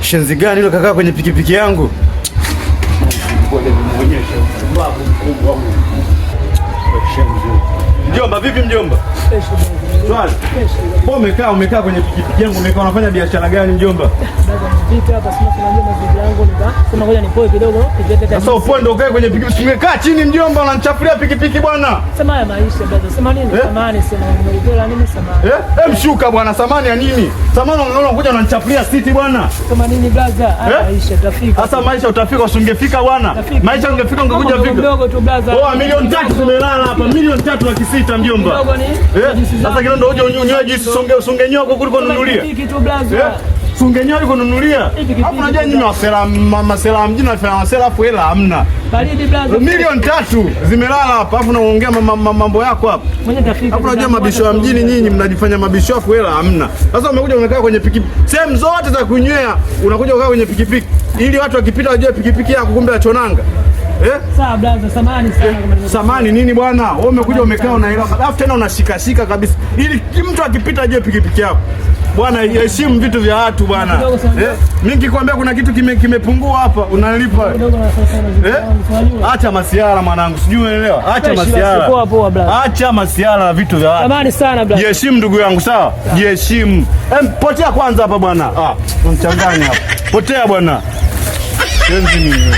Shenzi gani hilo kaka kwenye pikipiki yangu? Mjomba, vipi mjomba? Swali. Umekaa kwenye pikipiki yangu, unafanya biashara gani mjomba? Sasa upoe ndio ukae kwenye pikipiki. Umekaa chini mjomba, unanichafulia pikipiki bwana. Sema ya maisha brother. Sema nini? Samani sema nimeelewa nini samani? Mshuka bwana, samani ya nini? Samani unakuja unanichafulia siti bwana. Sema nini brother? Maisha utafika. Sasa maisha utafika, usingefika bwana. Maisha ungefika ungekuja fika. Mdogo tu brother. Milioni 3 tumelala hapa. Milioni 3,600,000 mjomba. Mdogo ni? Sasa kile ndio uje unywe juice songenyoa huko kuliko nunulia. Kitu brother. Sungenyoa yuko nunulia. Hapo unajua nyinyi masela mjini na masela afu hela hamna. Baridi brother. Milioni 3 zimelala hapa afu unaongea mambo yako hapa. Hapo unajua mabisho ya mjini nyinyi mnajifanya mabisho afu hela hamna. Sasa umekuja umekaa kwenye pikipiki. Sehemu zote za kunywea unakuja ukaa kwenye pikipiki ili watu wakipita wajue pikipiki yako kumbe achonanga. Sawa brother, samani sana. Samani nini bwana? Wewe umekuja umekaa unaelewa. Alafu tena unashika kabisa. Ili mtu akipita ajue pikipiki yako. Bwana, heshimu vitu vya watu bwana. Mimi nikikwambia kuna kitu kimepungua hapa, unalipa. Acha masiara mwanangu, sijui unaelewa? Acha masiara. Acha masiara na vitu vya watu. Samani sana brother. Jiheshimu ndugu yangu, sawa? Jiheshimu. Potea kwanza hapa bwana. Unachanganya hapa. Potea bwana. Shenzi nini?